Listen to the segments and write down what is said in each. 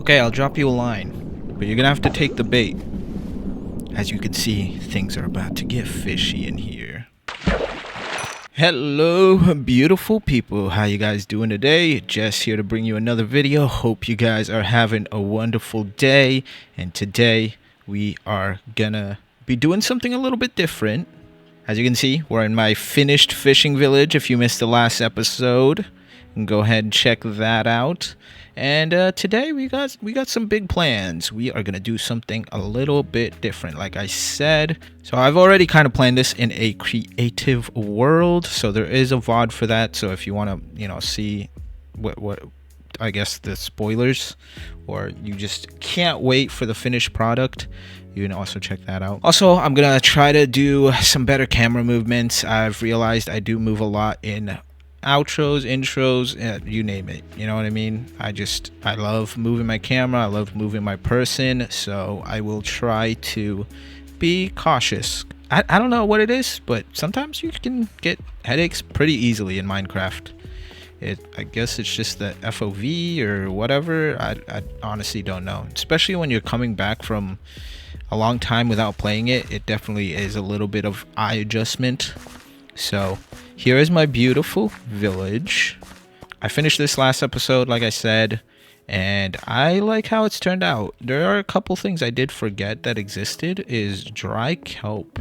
Okay, I'll drop you a line, but you're gonna have to take the bait. As you can see, things are about to get fishy in here. Hello, beautiful people. How you guys doing today? Jess here to bring you another video. Hope you guys are having a wonderful day. And today, we are gonna be doing something a little bit different. As you can see, we're in my finished fishing village. If you missed the last episode, you can go ahead and check that out. And today we got some big plans. We are gonna do something a little bit different, like I said. So I've already kind of planned this in a creative world. So there is a VOD for that. So if you want to, see what I guess the spoilers, or you just can't wait for the finished product, you can also check that out. Also, I'm gonna try to do some better camera movements. I've realized I do move a lot in outros, intros, you name it. You know what I mean? I love moving my camera. I love moving my person. So I will try to be cautious. I don't know what it is, but sometimes you can get headaches pretty easily in Minecraft. I guess it's just the FOV or whatever. I honestly don't know. Especially when you're coming back from a long time without playing it, it definitely is a little bit of eye adjustment. So here is my beautiful village. I finished this last episode, like I said, and I like how it's turned out. There are a couple things I did forget that existed, is dry kelp.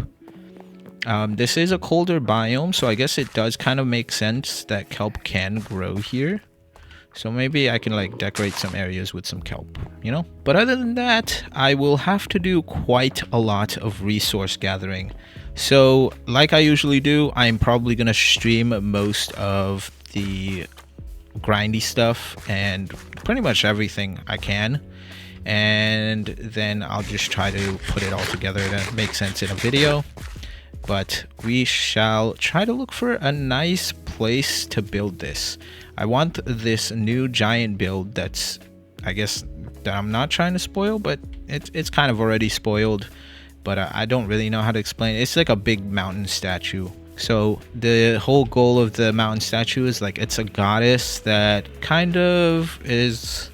This is a colder biome, so I guess it does kind of make sense that kelp can grow here. So maybe I can like decorate some areas with some kelp, But other than that, I will have to do quite a lot of resource gathering. So like I usually do, I'm probably going to stream most of the grindy stuff and pretty much everything I can. And then I'll just try to put it all together to make sense in a video. But we shall try to look for a nice place to build this. I want this new giant build that's, I guess, that I'm not trying to spoil, but it's kind of already spoiled. But I don't really know how to explain it. It's like a big mountain statue. So the whole goal of the mountain statue is like it's a goddess that kind of is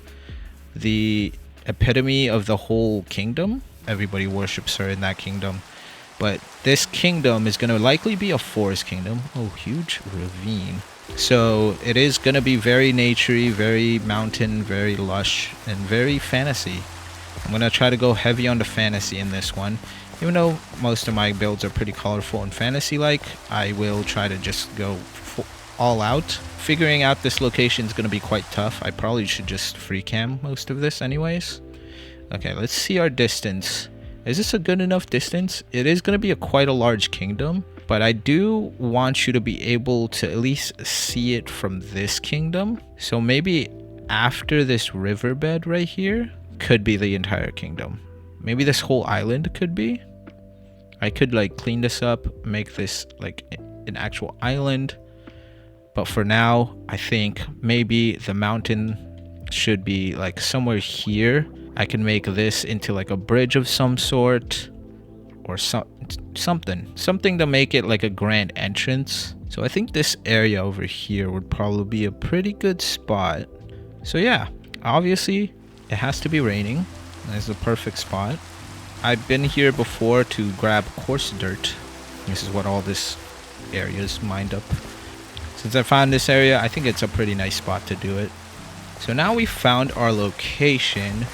the epitome of the whole kingdom. Everybody worships her in that kingdom. But this kingdom is going to likely be a forest kingdom. Oh, huge ravine. So it is going to be very naturey, very mountain, very lush, and very fantasy. I'm going to try to go heavy on the fantasy in this one. Even though most of my builds are pretty colorful and fantasy-like, I will try to just go all out. Figuring out this location is going to be quite tough. I probably should just free cam most of this anyways. Okay, let's see our distance. Is this a good enough distance? It is going to be quite a large kingdom, but I do want you to be able to at least see it from this kingdom. So maybe after this riverbed right here could be the entire kingdom. Maybe this whole island could be. I could like clean this up, make this like an actual island. But for now, I think maybe the mountain should be like somewhere here. I can make this into like a bridge of some sort, or something to make it like a grand entrance. So I think this area over here would probably be a pretty good spot. So yeah, obviously it has to be raining. That's the perfect spot. I've been here before to grab coarse dirt. This is what all this area is mined up. Since I found this area, I think it's a pretty nice spot to do it. So now we found our location.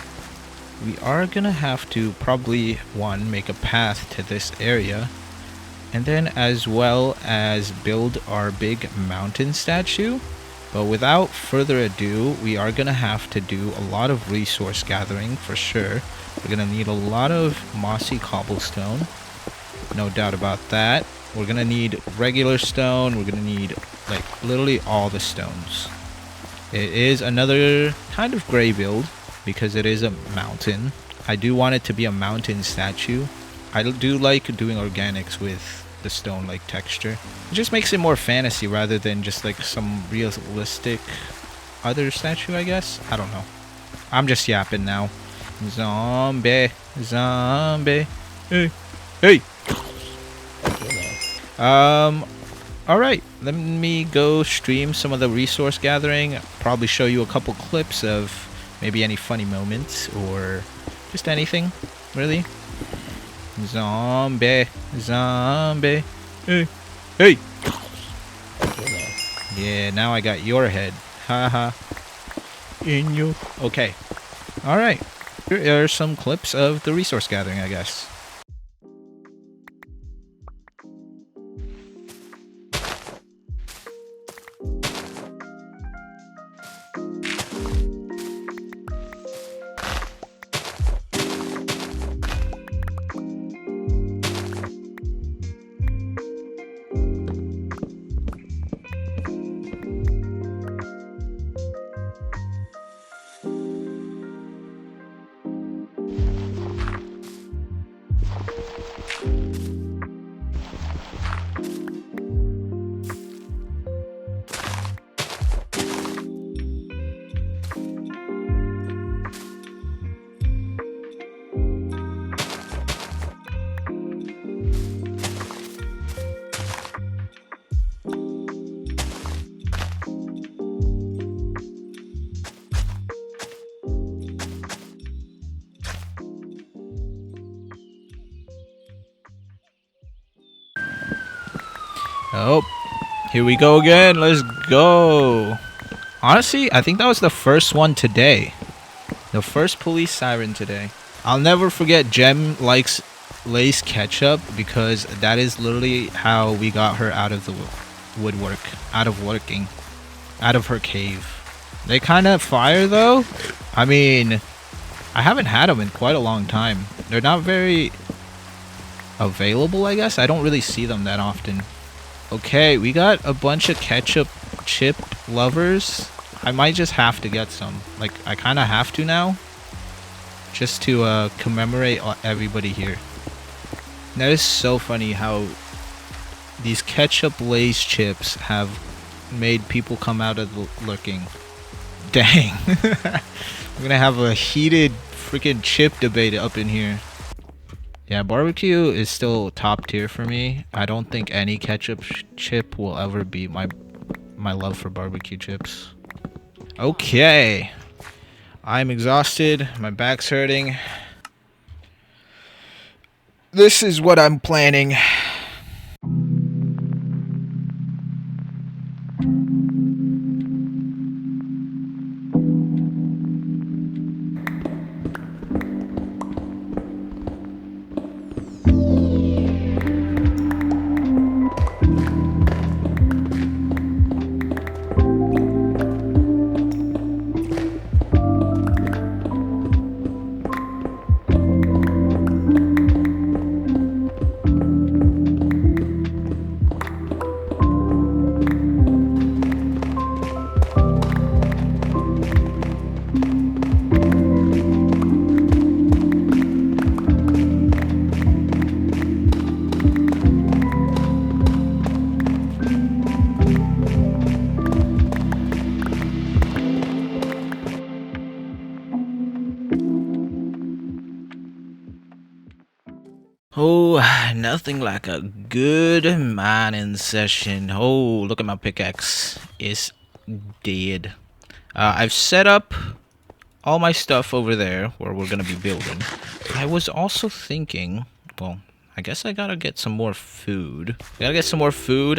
We are gonna have to probably make a path to this area, and then as well as build our big mountain statue. But without further ado, we are gonna have to do a lot of resource gathering for sure. We're gonna need a lot of mossy cobblestone, no doubt about that. We're gonna need regular stone. We're gonna need like literally all the stones. It is another kind of gray build, because it is a mountain. I do want it to be a mountain statue. I do like doing organics with the stone like texture. It just makes it more fantasy rather than just like some realistic other statue, I guess. I don't know. I'm just yapping now. Zombie. Hey. Alright, let me go stream some of the resource gathering. Probably show you a couple clips of Maybe any funny moments or just anything, really. Zombie. Zombie. Hey. Hey. Yeah, now I got your head. Haha. In you. Okay. Alright. Here are some clips of the resource gathering, I guess. Oh, here we go again. Let's go. Honestly, I think that was the first one today. The first police siren today. I'll never forget Jem likes Lay's ketchup because that is literally how we got her out of the woodwork. Out of her cave. They kind of fire though. I mean, I haven't had them in quite a long time. They're not very available, I guess. I don't really see them that often. Okay, we got a bunch of ketchup chip lovers. I might just have to get some. Like, I kind of have to now. Just to commemorate everybody here. That is so funny how these ketchup Lay's chips have made people come out of the lurking. Dang. We're gonna have a heated freaking chip debate up in here. Yeah, barbecue is still top tier for me. I don't think any ketchup chip will ever beat my love for barbecue chips. Okay. I'm exhausted. My back's hurting. This is what I'm planning. Oh, nothing like a good mining session. Oh, look at my pickaxe. It's dead. I've set up all my stuff over there where we're gonna be building. I was also thinking, well, I guess I gotta get some more food.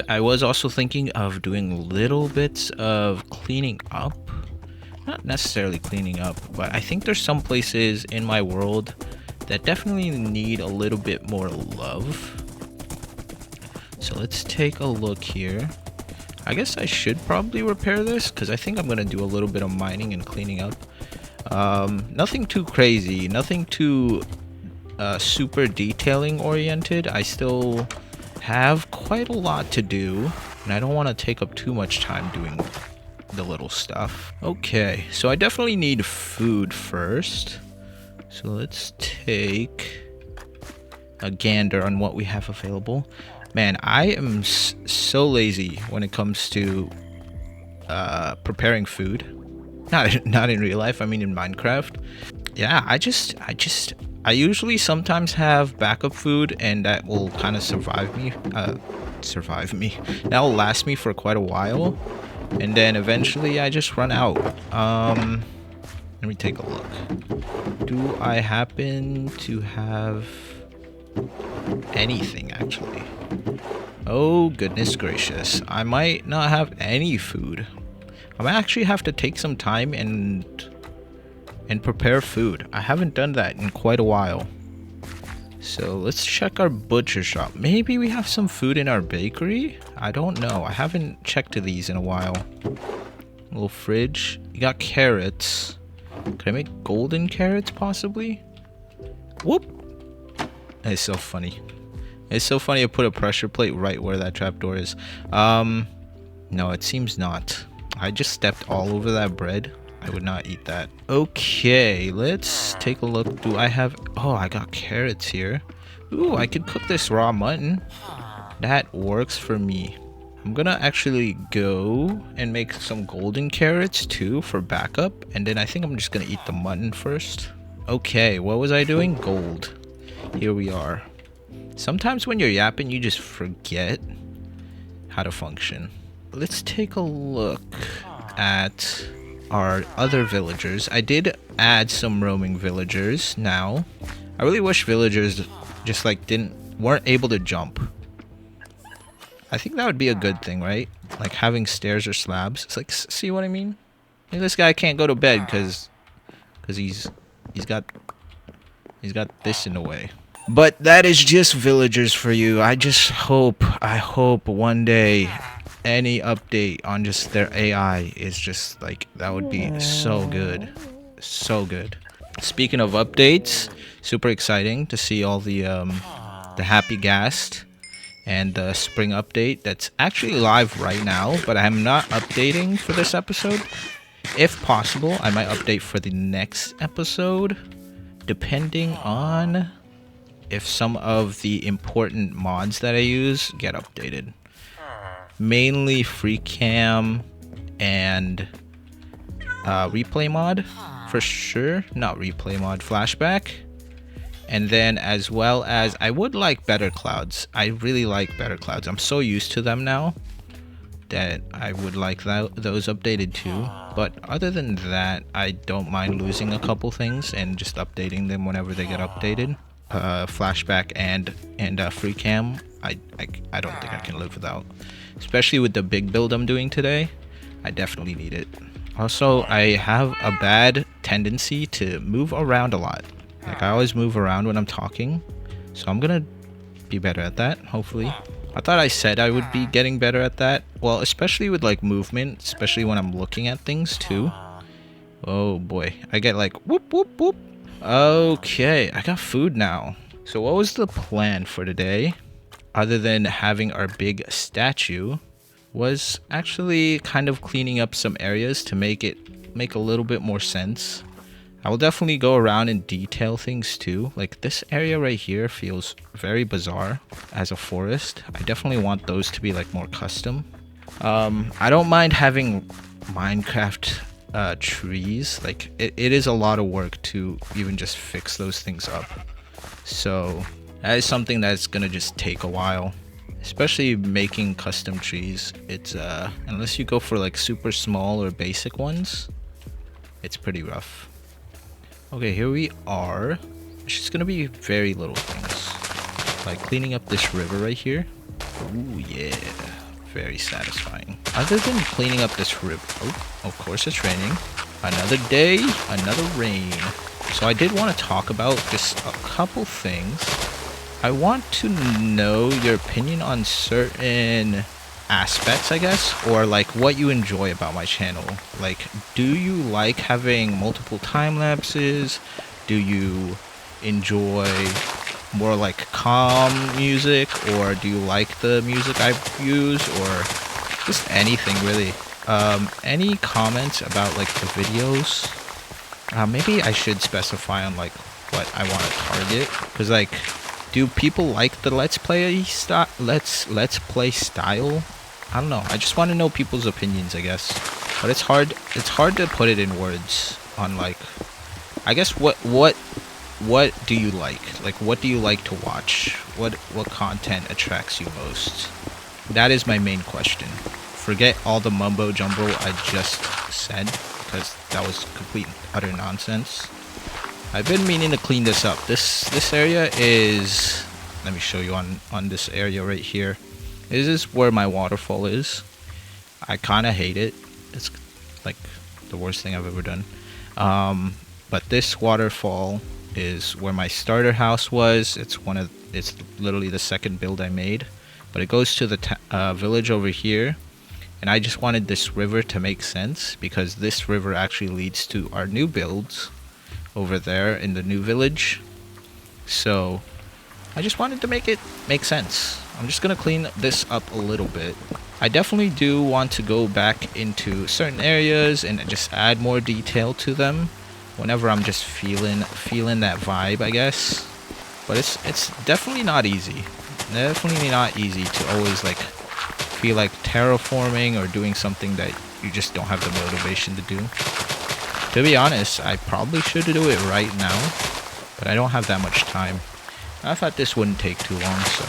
I was also thinking of doing little bits of cleaning up. Not necessarily cleaning up, but I think there's some places in my world that definitely need a little bit more love. So let's take a look here. I guess I should probably repair this because I think I'm gonna do a little bit of mining and cleaning up. Nothing too crazy, nothing too super detailing oriented. I still have quite a lot to do and I don't want to take up too much time doing the little stuff. Okay, so I definitely need food first. So let's take a gander on what we have available. Man, I am so lazy when it comes to preparing food. Not in real life, I mean in Minecraft. Yeah, I usually sometimes have backup food and that will kind of survive me. That will last me for quite a while. And then eventually I just run out. Let me take a look. Do I happen to have anything, actually? Oh, goodness gracious. I might not have any food. I might actually have to take some time and prepare food. I haven't done that in quite a while. So let's check our butcher shop. Maybe we have some food in our bakery? I don't know. I haven't checked these in a while. Little fridge. You got carrots. Could I make golden carrots possibly? Whoop! It's so funny. It's so funny to put a pressure plate right where that trapdoor is. No, it seems not. I just stepped all over that bread. I would not eat that. Okay, let's take a look. Do I have... Oh, I got carrots here. Ooh, I could cook this raw mutton. That works for me. I'm gonna actually go and make some golden carrots too for backup. And then I think I'm just gonna eat the mutton first. Okay, what was I doing? Gold. Here we are. Sometimes when you're yapping, you just forget how to function. Let's take a look at our other villagers. I did add some roaming villagers now. I really wish villagers just like weren't able to jump. I think that would be a good thing, right? Like having stairs or slabs. It's like, see what I mean? Like this guy can't go to bed because he's got this in the way. But that is just villagers for you. I hope one day any update on just their AI is just like, that would be so good. So good. Speaking of updates, super exciting to see all the happy ghast and the spring update that's actually live right now, but I'm not updating for this episode. If possible, I might update for the next episode, depending on if some of the important mods that I use get updated. Mainly free cam and replay mod for sure. Not replay mod, flashback. And then as well as I would like better clouds. I really like better clouds. I'm so used to them now that I would like those updated too. But other than that, I don't mind losing a couple things and just updating them whenever they get updated. Flashback and free cam, I don't think I can live without, especially with the big build I'm doing today. I definitely need it. Also, I have a bad tendency to move around a lot. Like I always move around when I'm talking, so I'm gonna be better at that, hopefully. I thought I said I would be getting better at that. Well, especially with like movement, especially when I'm looking at things too. Oh boy, I get like whoop whoop whoop. Okay, I got food now. So what was the plan for today? Other than having our big statue, was actually kind of cleaning up some areas to make a little bit more sense. I will definitely go around and detail things too. Like this area right here feels very bizarre as a forest. I definitely want those to be like more custom. I don't mind having Minecraft trees. Like it is a lot of work to even just fix those things up. So that is something that's gonna just take a while. Especially making custom trees. It's unless you go for like super small or basic ones, it's pretty rough. Okay, here we are. It's just gonna be very little things. Like cleaning up this river right here. Ooh, yeah. Very satisfying. Other than cleaning up this river... Oh, of course it's raining. Another day, another rain. So I did want to talk about just a couple things. I want to know your opinion on certain aspects, I guess, or like what you enjoy about my channel. Like, do you like having multiple time lapses? Do you enjoy more like calm music, or do you like the music I use, or just anything really? Any comments about like the videos? Maybe I should specify on like what I want to target, because like, do people like the let's play style? Let's play style? I don't know. I just want to know people's opinions, I guess. But it's hard to put it in words on like, I guess what do you like? Like what do you like to watch? What content attracts you most? That is my main question. Forget all the mumbo jumbo I just said, because that was complete utter nonsense. I've been meaning to clean this up. This area is, let me show you on this area right here. This is where my waterfall is. I kind of hate it. It's like the worst thing I've ever done. But this waterfall is where my starter house was. It's literally the second build I made, but it goes to the village over here. And I just wanted this river to make sense, because this river actually leads to our new builds over there in the new village. So I just wanted to make it make sense. I'm just gonna clean this up a little bit. I definitely do want to go back into certain areas and just add more detail to them whenever I'm just feeling that vibe, I guess. But it's definitely not easy. Definitely not easy to always like feel like terraforming or doing something that you just don't have the motivation to do. To be honest, I probably should do it right now, but I don't have that much time. I thought this wouldn't take too long, so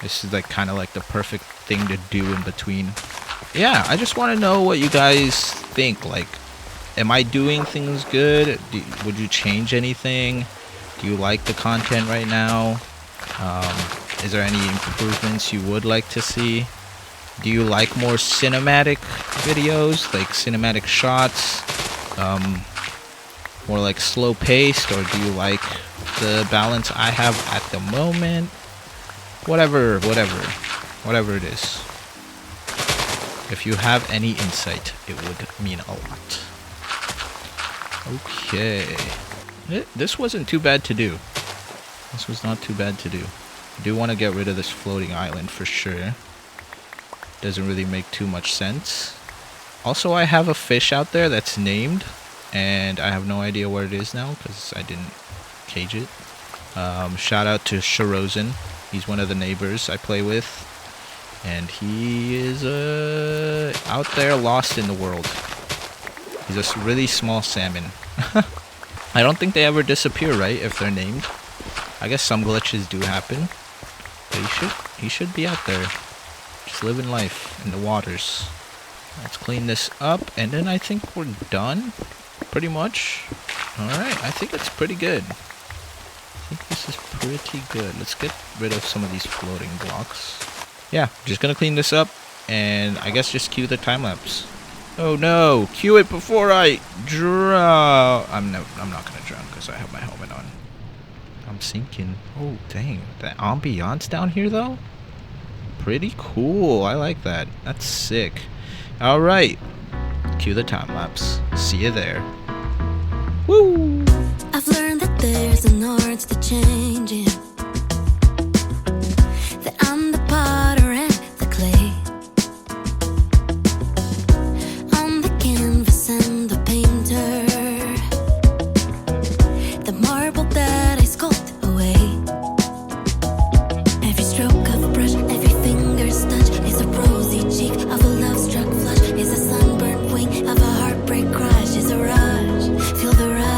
this is like kind of like the perfect thing to do in between. Yeah, I just want to know what you guys think. Like, am I doing things good? Would you change anything? Do you like the content right now? Is there any improvements you would like to see? Do you like more cinematic videos, like cinematic shots? More like slow paced, or do you like the balance I have at the moment? Whatever it is. If you have any insight, it would mean a lot. Okay. This wasn't too bad to do. This was not too bad to do. I do want to get rid of this floating island for sure. Doesn't really make too much sense. Also, I have a fish out there that's named, and I have no idea where it is now because I didn't cage it. Shout out to Shirozen. He's one of the neighbors I play with, and he is out there lost in the world. He's a really small salmon. I don't think they ever disappear, right, if they're named. I guess some glitches do happen, but he should be out there, just living life in the waters. Let's clean this up, and then I think we're done, pretty much. Alright, I think it's pretty good. I think this is pretty good. Let's get rid of some of these floating blocks. Yeah, just gonna clean this up, and I guess just cue the time lapse. Oh no, cue it before I drown. I'm not gonna drown because I have my helmet on. I'm sinking. Oh dang, that ambiance down here though, pretty cool. I like that. That's sick. All right, cue the time lapse. See you there. Woo! I've learned that there's an art to changing, that I'm the potter and the clay, I'm the canvas and the painter, the marble that I sculpt away. Every stroke of a brush, every finger's touch is a rosy cheek of a love-struck flush, is a sunburned wing of a heartbreak crush, is a rush, feel the rush.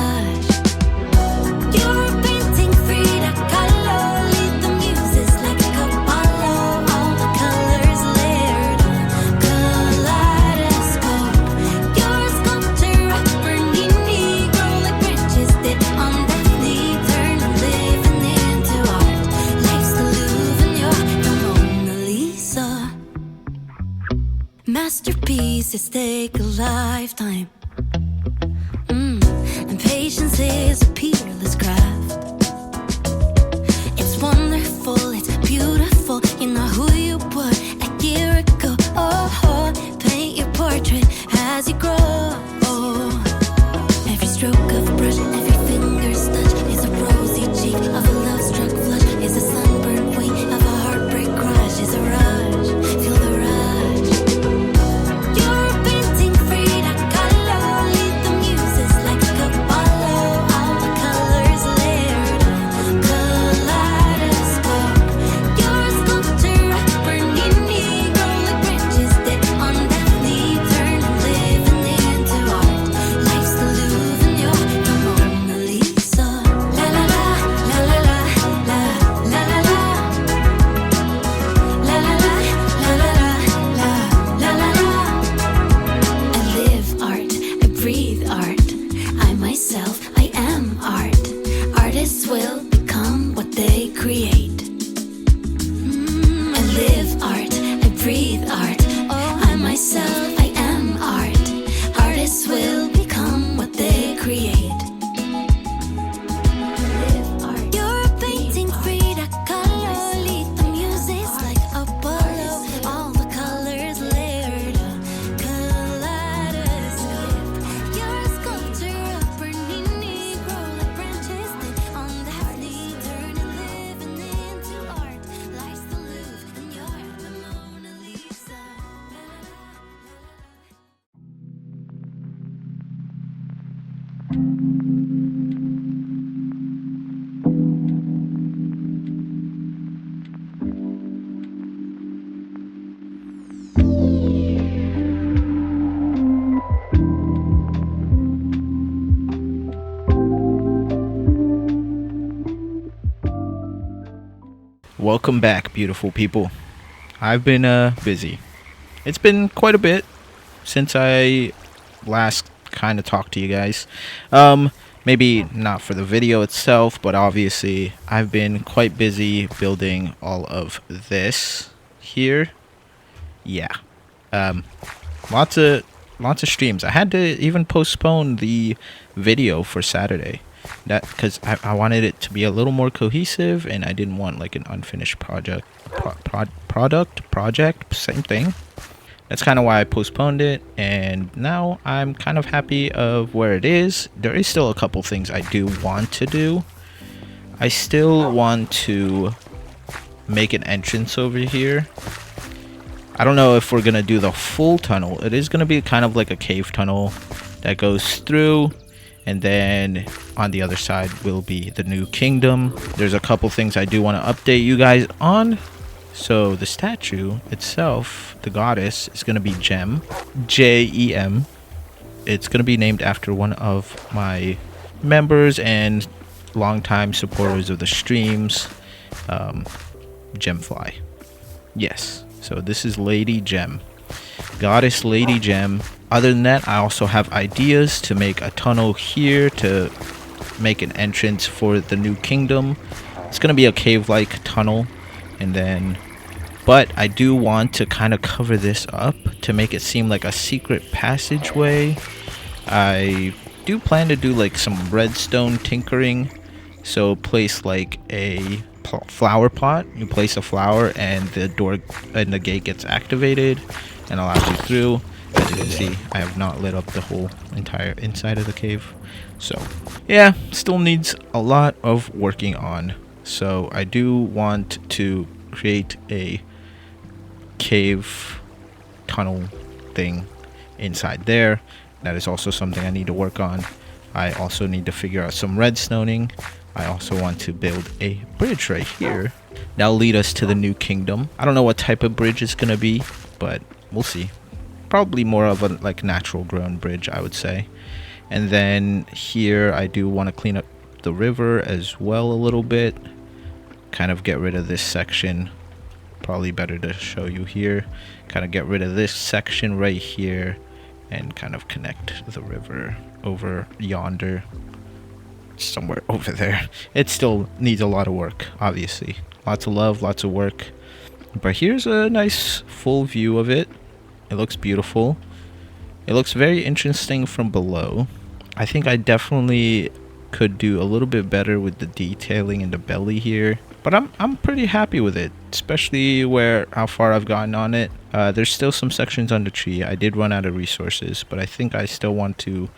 You're painting Frida Kahlo, lead the muses like a Apollo, all the colors layered on kaleidoscope. You're a sculptor of burning Negro like bridges did on Daphne, turning living into art. Life's the Louvre and you're the Mona Lisa. Masterpieces take a lifetime. And patience is a peerless craft. It's wonderful, it's beautiful. You know who you were a year ago. Oh, paint your portrait as you grow. Every stroke of a brush, every finger's touch is a rosy cheek of a love-struck flush, is a sunburned wing of a heartbreak crush, is a rush, feel the rush. You're painting Frida Kahlo, lead the muses like a Apollo, all the colors layered on kaleidoscope. You're a sculptor of Welcome back, beautiful people. I've been busy. It's been quite a bit since I last kind of talked to you guys. Maybe not for the video itself, but obviously I've been quite busy building all of this here. Yeah. Um, lots of streams. I had to even postpone the video for Saturday. That because I wanted it to be a little more cohesive, and I didn't want like an unfinished project, same thing. That's kind of why I postponed it, and now I'm kind of happy of where it is. There is still a couple things I do want to do. I still want to make an entrance over here. I don't know if we're gonna do the full tunnel. It is gonna be kind of like a cave tunnel that goes through, and then on the other side will be the new kingdom. There's a couple things I do want to update you guys on. So the statue itself, the goddess, is going to be Gem, Jem. It's going to be named after one of my members and longtime supporters of the streams, Gemfly. Yes, so this is Lady Gem, goddess Lady Gem. Other than that, I also have ideas to make a tunnel here to make an entrance for the new kingdom. It's going to be a cave-like tunnel, and then but I do want to kind of cover this up to make it seem like a secret passageway. I do plan to do like some redstone tinkering, so place like a flower pot. You place a flower and the door and the gate gets activated and allows you through. As you can see, I have not lit up the whole entire inside of the cave. So yeah, still needs a lot of working on. So I do want to create a cave tunnel thing inside there. That is also something I need to work on. I also need to figure out some redstoning. I also want to build a bridge right here that'll lead us to the new kingdom. I don't know what type of bridge it's gonna be, but we'll see. Probably more of a like natural grown bridge, I would say. And then here I do want to clean up the river as well a little bit, kind of get rid of this section. Probably better to show you here. Kind of get rid of this section right here and kind of connect the river over yonder, somewhere over there. It still needs a lot of work, obviously. Lots of love, lots of work. But here's a nice full view of it. It looks beautiful. It looks very interesting from below. I think I definitely could do a little bit better with the detailing in the belly here, but I'm pretty happy with it, especially how far I've gotten on it. There's still some sections on the tree. I did run out of resources, but I think I still want to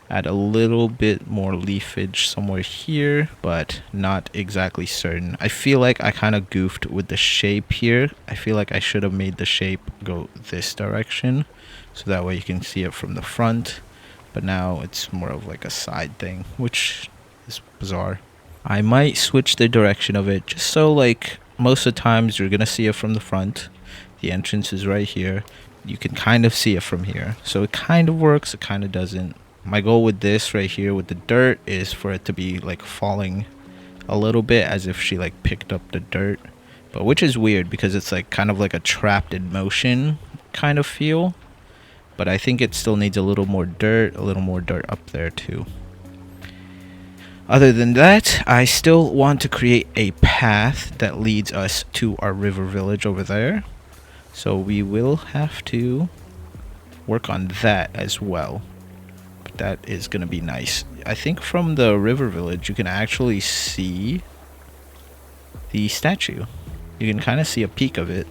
add a little bit more leafage somewhere here, but not exactly certain. I feel like I kind of goofed with the shape here. I feel like I should have made the shape go this direction, so that way you can see it from the front. But now it's more of like a side thing, which is bizarre. I might switch the direction of it just so like most of the times you're gonna see it from the front. The entrance is right here. You can kind of see it from here. So it kind of works, it kind of doesn't. My goal with this right here with the dirt is for it to be like falling a little bit as if she like picked up the dirt. But which is weird because it's like kind of like a trapped in motion kind of feel. But I think it still needs a little more dirt up there too. Other than that, I still want to create a path that leads us to our river village over there. So we will have to work on that as well. But that is going to be nice. I think from the river village you can actually see the statue. You can kind of see a peek of it.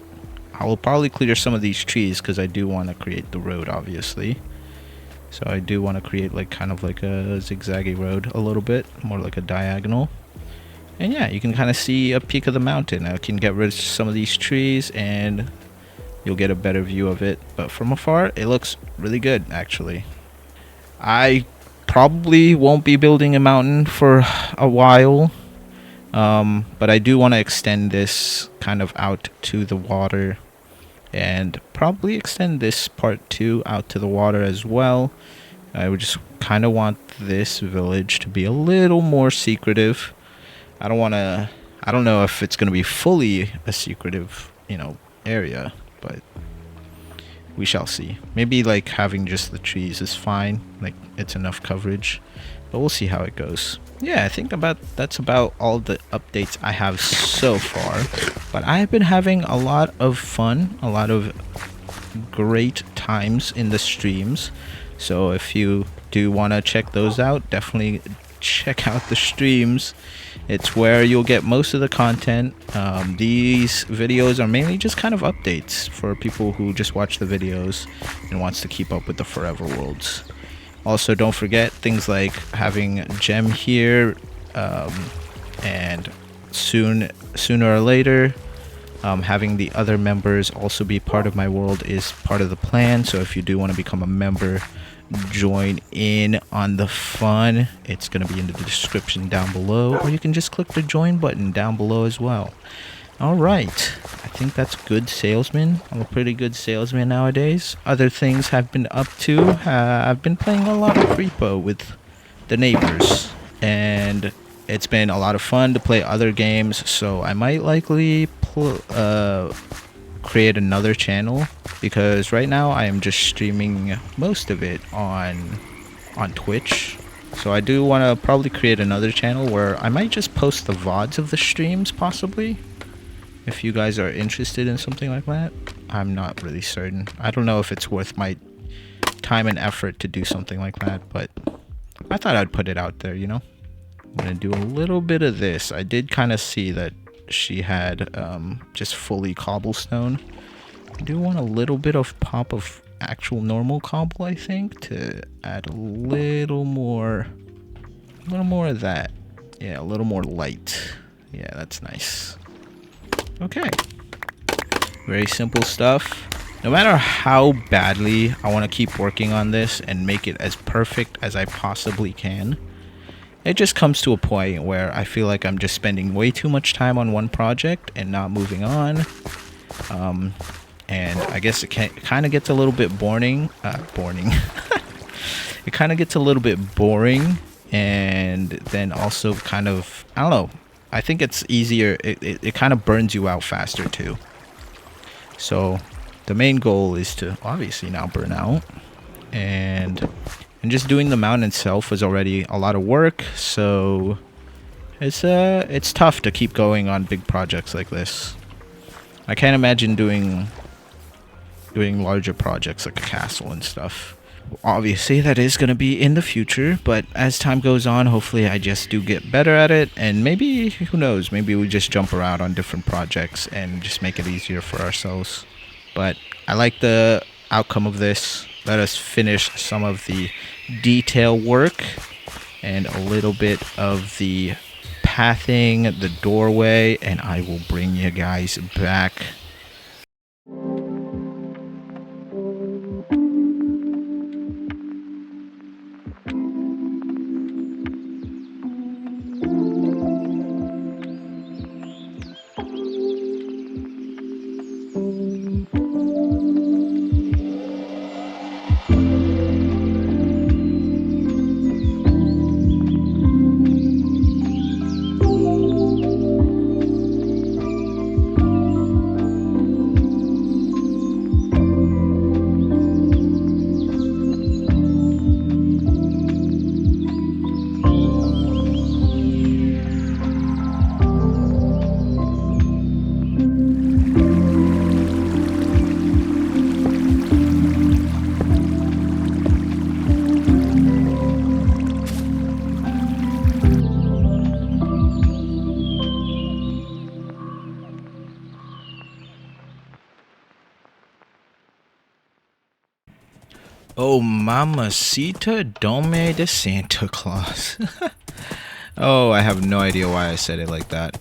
I will probably clear some of these trees because I do want to create the road, obviously. So I do want to create like kind of like a zigzaggy road a little bit, more like a diagonal. And yeah, you can kind of see a peak of the mountain. I can get rid of some of these trees and you'll get a better view of it. But from afar, it looks really good, actually. I probably won't be building a mountain for a while. But I do want to extend this kind of out to the water, and probably extend this part too out to the water as well. I would just kind of want this village to be a little more secretive. I don't know if it's going to be fully a secretive, area, but we shall see. Maybe like having just the trees is fine. Like it's enough coverage, but we'll see how it goes. Yeah, I think that's about all the updates I have so far. But I've been having a lot of fun, a lot of great times in the streams. So if you do want to check those out, definitely check out the streams. It's where you'll get most of the content. These videos are mainly just kind of updates for people who just watch the videos and wants to keep up with the Forever Worlds. Also, don't forget things like having Gem here, and sooner or later, having the other members also be part of my world is part of the plan. So if you do want to become a member, join in on the fun. It's going to be in the description down below, or you can just click the join button down below as well. All right, I think that's good salesman. I'm a pretty good salesman nowadays. Other things I've been up to, I've been playing a lot of Creepo with the neighbors, and it's been a lot of fun to play other games. So I might likely create another channel, because right now I am just streaming most of it on Twitch. So I do want to probably create another channel where I might just post the VODs of the streams, possibly. If you guys are interested in something like that, I'm not really certain. I don't know if it's worth my time and effort to do something like that, but I thought I'd put it out there, I'm gonna do a little bit of this. I did kind of see that she had just fully cobblestone. I do want a little bit of pop of actual normal cobble, I think, to add a little more of that. Yeah, a little more light. Yeah, that's nice. Okay, very simple stuff. No matter how badly I want to keep working on this and make it as perfect as I possibly can, it just comes to a point where I feel like I'm just spending way too much time on one project and not moving on. And I guess it kind of gets a little bit boring. It kind of gets a little bit boring, and then also kind of, I don't know. I think it's easier. It kind of burns you out faster too. So the main goal is to obviously now burn out, and just doing the mountain itself was already a lot of work. So it's tough to keep going on big projects like this. I can't imagine doing larger projects like a castle and stuff. Obviously that is going to be in the future, but as time goes on, hopefully I just do get better at it, and maybe, who knows, maybe we just jump around on different projects and just make it easier for ourselves. But I like the outcome of this. Let us finish some of the detail work and a little bit of the pathing, the doorway, and I will bring you guys back. Oh, Mamacita Dome de Santa Claus. Oh, I have no idea why I said it like that.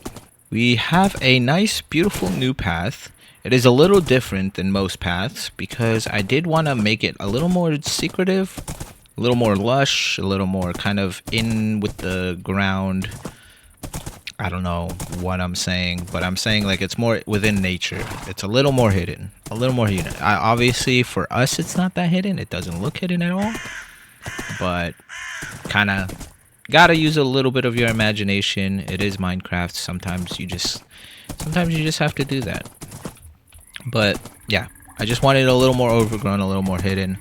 We have a nice, beautiful new path. It is a little different than most paths because I did want to make it a little more secretive, a little more lush, a little more kind of in with the ground. I don't know what I'm saying, but I'm saying like it's more within nature. It's a little more hidden, a little more hidden. Obviously for us it's not that hidden. It doesn't look hidden at all, but kind of gotta use a little bit of your imagination. It is Minecraft. Sometimes you just have to do that. But yeah, I just wanted a little more overgrown, a little more hidden.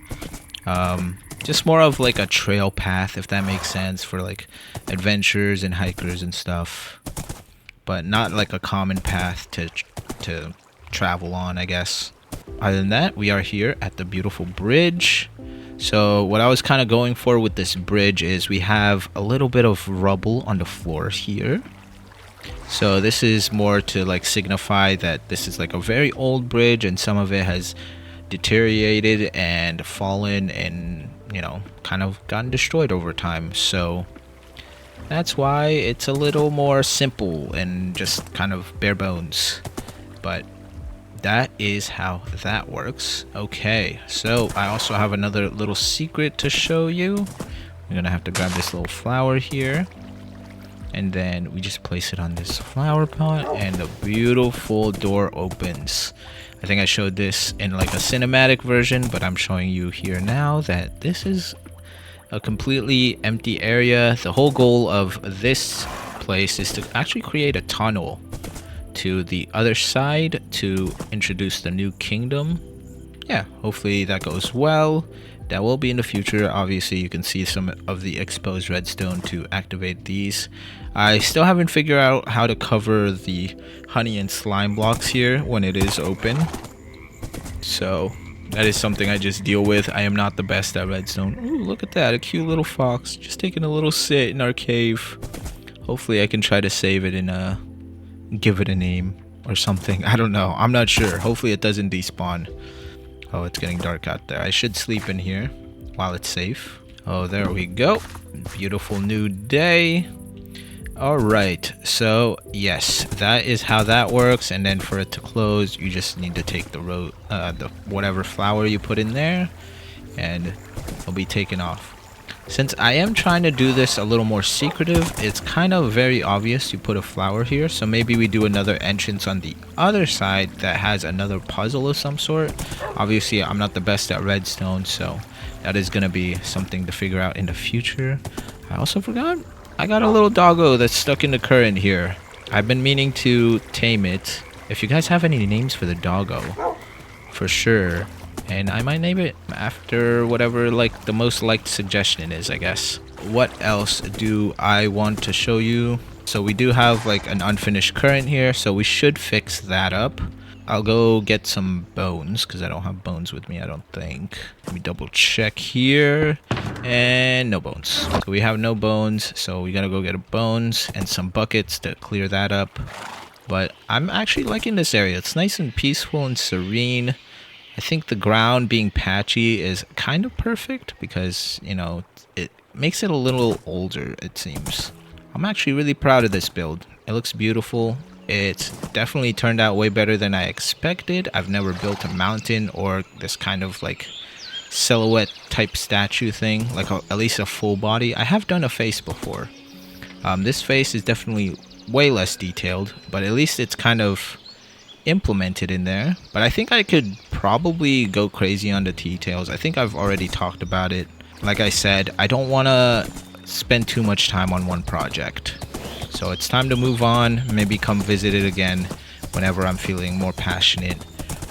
Just more of like a trail path, if that makes sense, for like adventurers and hikers and stuff, but not like a common path to travel on, I guess. Other than that, we are here at the beautiful bridge. So what I was kind of going for with this bridge is we have a little bit of rubble on the floor here. So this is more to like signify that this is like a very old bridge and some of it has deteriorated and fallen and, you know, kind of gotten destroyed over time. So that's why it's a little more simple and just kind of bare bones. But that is how that works. Okay, so I also have another little secret to show you. We're gonna have to grab this little flower here, and then we just place it on this flower pot and the beautiful door opens. I think I showed this in like a cinematic version, but I'm showing you here now that this is a completely empty area. The whole goal of this place is to actually create a tunnel to the other side to introduce the new kingdom. Yeah, hopefully that goes well. That will be in the future. Obviously you can see some of the exposed redstone to activate these. I still haven't figured out how to cover the honey and slime blocks here when it is open, so that is something I just deal with. I am not the best at redstone. Ooh, look at that, a cute little fox just taking a little sit in our cave. Hopefully I can try to save it and give it a name or something. I don't know, I'm not sure. Hopefully it doesn't despawn. Oh, it's getting dark out there. I should sleep in here while it's safe. Oh, there we go. Beautiful new day. Alright, so yes, that is how that works. And then for it to close, you just need to take the whatever flower you put in there, and it'll be taken off. Since I am trying to do this a little more secretive, it's kind of very obvious you put a flower here. So maybe we do another entrance on the other side that has another puzzle of some sort. Obviously, I'm not the best at redstone, so that is going to be something to figure out in the future. I also forgot, I got a little doggo that's stuck in the current here. I've been meaning to tame it. If you guys have any names for the doggo, for sure. And I might name it after whatever like the most liked suggestion is, I guess. What else do I want to show you? So we do have like an unfinished current here, so we should fix that up. I'll go get some bones because I don't have bones with me, I don't think. Let me double check here. And no bones. So we have no bones, so we gotta go get bones and some buckets to clear that up. But I'm actually liking this area. It's nice and peaceful and serene. I think the ground being patchy is kind of perfect because, you know, it makes it a little older, it seems. I'm actually really proud of this build. It looks beautiful. It's definitely turned out way better than I expected. I've never built a mountain or this kind of like silhouette type statue thing, like at least a full body. I have done a face before. This face is definitely way less detailed, but at least it's kind of implemented in there. But I think I could probably go crazy on the details. I think I've already talked about it. Like I said, I don't want to spend too much time on one project, so it's time to move on. Maybe come visit it again whenever I'm feeling more passionate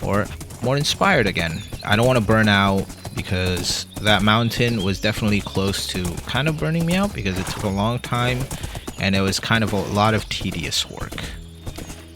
or more inspired again. I don't want to burn out because that mountain was definitely close to kind of burning me out because it took a long time and it was kind of a lot of tedious work.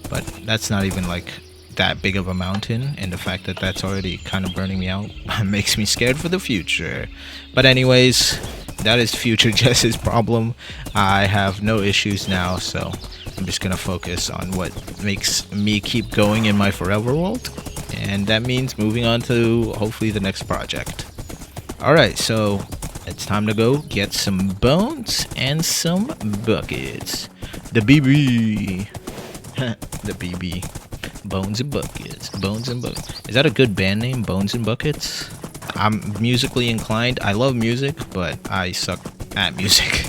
But that's not even like that big of a mountain, and the fact that that's already kind of burning me out makes me scared for the future. But anyways, that is future Jess's problem. I have no issues now, so I'm just gonna focus on what makes me keep going in my forever world, and that means moving on to hopefully the next project. Alright, so it's time to go get some bones and some buckets. The BB. The BB. Bones and buckets. Bones and buckets. Is that a good band name? Bones and buckets? I'm musically inclined. I love music, but I suck at music.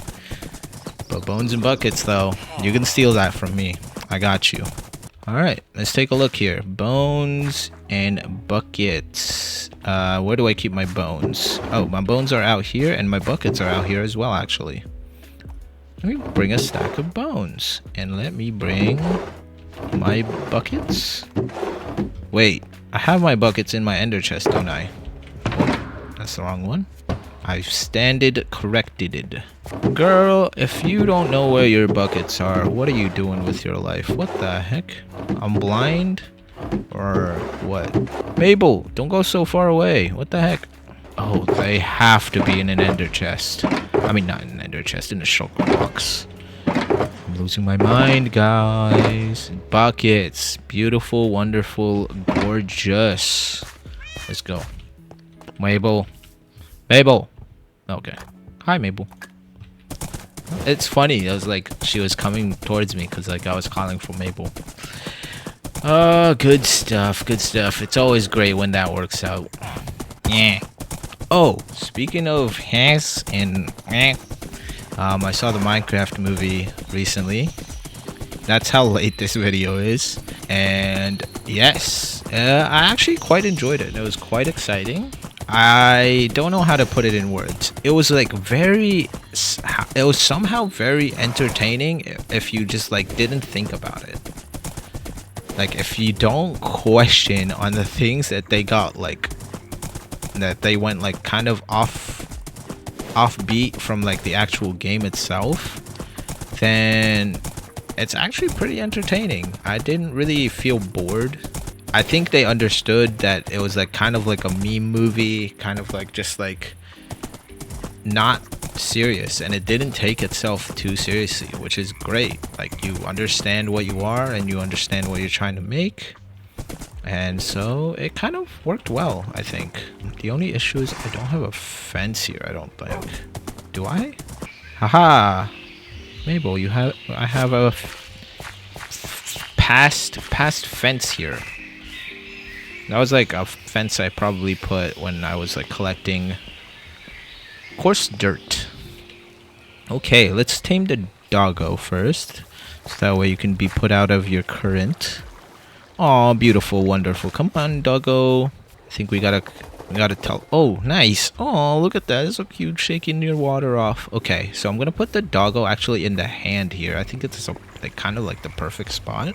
But bones and buckets, though, you can steal that from me. I got you. Alright, let's take a look here. Bones and buckets. Where do I keep my bones? Oh, my bones are out here, and my buckets are out here as well, actually. Let me bring a stack of bones. And let me bring my buckets. Wait, I have my buckets in my ender chest, don't I? Oh, that's the wrong one. I've standed corrected. Girl, if you don't know where your buckets are, what are you doing with your life? What the heck? I'm blind? Or what? Mabel, don't go so far away. What the heck? Oh, they have to be in an ender chest. I mean, not in an ender chest, in a shulker box. I'm losing my mind, guys. Buckets. Beautiful, wonderful, gorgeous. Let's go. Mabel. Mabel. Okay. Hi, Mabel. It's funny. It was like she was coming towards me because like I was calling for Mabel. Oh, good stuff. Good stuff. It's always great when that works out. Yeah. Oh, speaking of has and I saw the Minecraft movie recently. That's how late this video is. And yes, I actually quite enjoyed it. It was quite exciting. I don't know how to put it in words. It was like it was somehow very entertaining if you just like didn't think about it. Like if you don't question on the things that they got, like that they went like kind of offbeat from like the actual game itself, then it's actually pretty entertaining. I didn't really feel bored. I think they understood that it was like kind of like a meme movie, kind of like just like not serious, and it didn't take itself too seriously, which is great. Like you understand what you are and you understand what you're trying to make, and so it kind of worked well, I think. The only issue is I don't have a fence here, I don't think. Do I? Haha! Mabel, I have a past fence here. That was like a fence I probably put when I was like collecting coarse dirt. Okay, let's tame the doggo first, so that way you can be put out of your current. Aw, beautiful, wonderful. Come on, doggo. I think we gotta tell. Oh, nice. Oh, look at that. It's so cute, shaking your water off. Okay, so I'm gonna put the doggo actually in the hand here. I think it's like kind of like the perfect spot.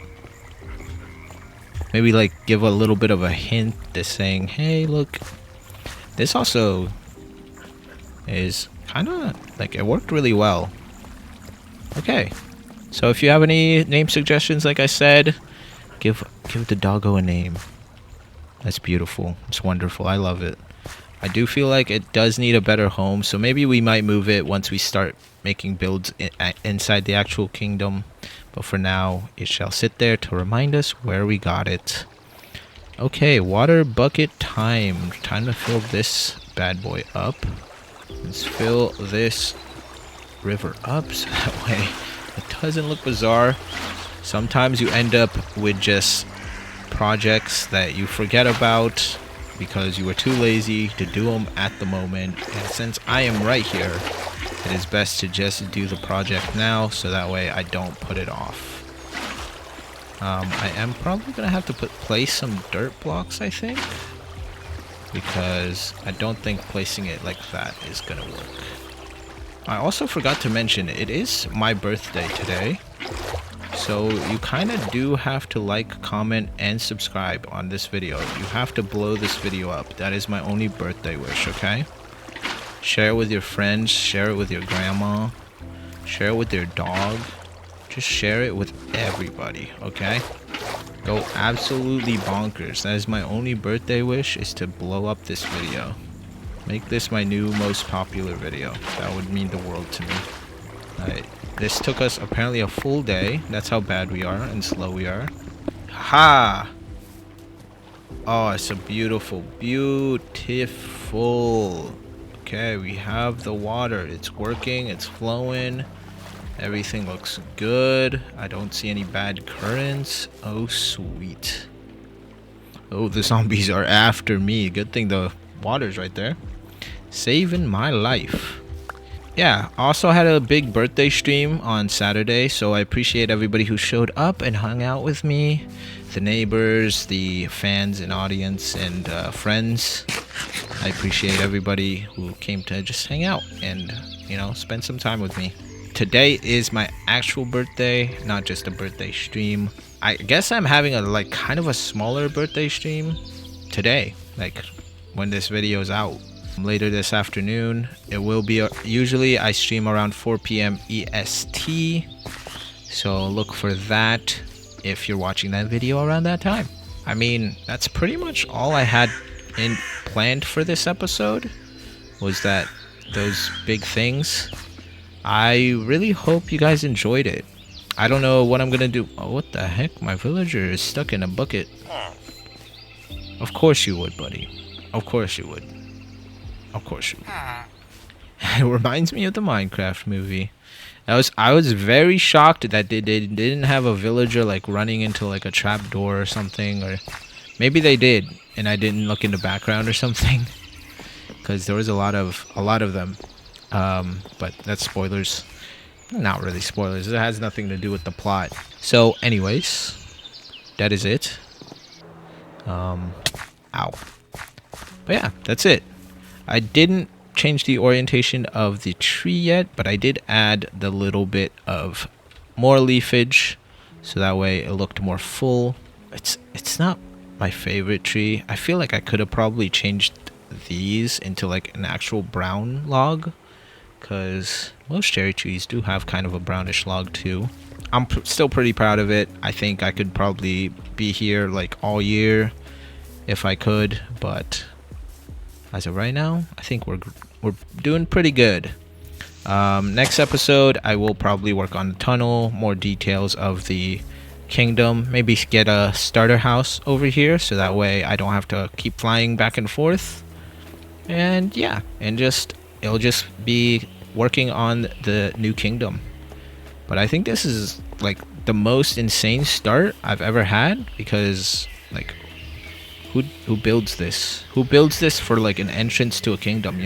Maybe like give a little bit of a hint that's saying, hey, look. This also is kind of like it worked really well. Okay, so if you have any name suggestions, like I said, give the doggo a name. That's beautiful. It's wonderful. I love it. I do feel like it does need a better home, so maybe we might move it once we start making builds inside the actual kingdom. But for now, it shall sit there to remind us where we got it. Okay, water bucket time. Time to fill this bad boy up. Let's fill this river up so that way it doesn't look bizarre. Sometimes you end up with just projects that you forget about because you were too lazy to do them at the moment. And since I am right here, it is best to just do the project now so that way I don't put it off. I am probably going to have to place some dirt blocks, I think, because I don't think placing it like that is going to work. I also forgot to mention, it is my birthday today. So you kind of do have to like, comment, and subscribe on this video. You have to blow this video up. That is my only birthday wish, okay? Share it with your friends. Share it with your grandma. Share it with your dog. Just share it with everybody, okay? Go absolutely bonkers. That is my only birthday wish, is to blow up this video. Make this my new most popular video. That would mean the world to me. Alright. This took us apparently a full day. That's how bad we are and slow we are. Ha! Oh, it's a beautiful, beautiful. Okay, we have the water. It's working. It's flowing. Everything looks good. I don't see any bad currents. Oh, sweet. Oh, the zombies are after me. Good thing the waters right there. Saving my life. Yeah, also had a big birthday stream on Saturday, so I appreciate everybody who showed up and hung out with me. The neighbors, the fans and audience, and friends. I appreciate everybody who came to just hang out and, spend some time with me. Today is my actual birthday, not just a birthday stream. I guess I'm having a kind of a smaller birthday stream today, like when this video is out. Later this afternoon, it will be usually I stream around 4 p.m. EST, so look for that if you're watching that video around that time. I mean, that's pretty much all I had planned for this episode, was that those big things. I really hope you guys enjoyed it. I don't know what I'm gonna do. Oh, what the heck? My villager is stuck in a bucket. Of course you would, buddy. Of course you would. Of course you would. It reminds me of the Minecraft movie. I was very shocked that they didn't have a villager running into a trap door or something, or maybe they did and I didn't look in the background or something, because there was a lot of them. But that's spoilers. Not really spoilers. It has nothing to do with the plot. So, anyways, that is it. Ow. But yeah, that's it. I didn't change the orientation of the tree yet, but I did add the little bit of more leafage, so that way it looked more full. It's not my favorite tree. I feel like I could have probably changed these into an actual brown log, because most cherry trees do have kind of a brownish log too. I'm still pretty proud of it. I think I could probably be here all year if I could, but as of right now, I think we're doing pretty good. Next episode, I will probably work on the tunnel, more details of the kingdom, maybe get a starter house over here, so that way I don't have to keep flying back and forth. And yeah, and it'll just be working on the new kingdom. But I think this is the most insane start I've ever had, because who builds this? Who builds this for an entrance to a kingdom,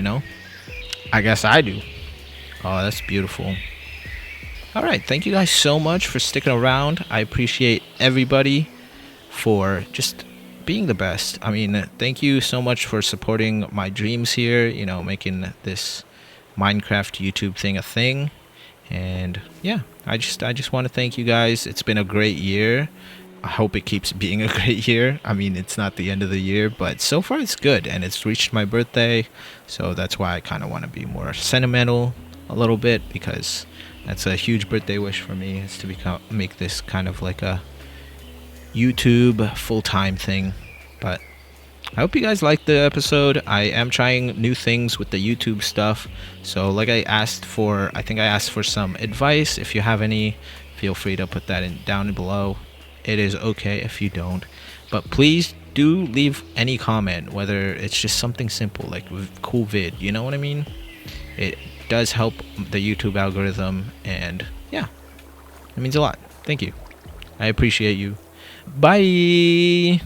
I guess I do. Oh, that's beautiful. Alright, thank you guys so much for sticking around. I appreciate everybody for just being the best. I mean, thank you so much for supporting my dreams here, making this Minecraft YouTube thing a thing. And yeah, I just want to thank you guys. It's been a great year. I hope it keeps being a great year. I mean, it's not the end of the year, but so far it's good, and it's reached my birthday, so that's why I kind of want to be more sentimental a little bit, because that's a huge birthday wish for me, is to make this kind of a YouTube full-time thing. But I hope you guys liked the episode. I am trying new things with the YouTube stuff, so I think I asked for some advice. If you have any, feel free to put that down below. It is okay if you don't, but please do leave any comment, whether it's just something simple cool vid, you know what I mean? It does help the YouTube algorithm, and yeah, it means a lot. Thank you. I appreciate you. Bye.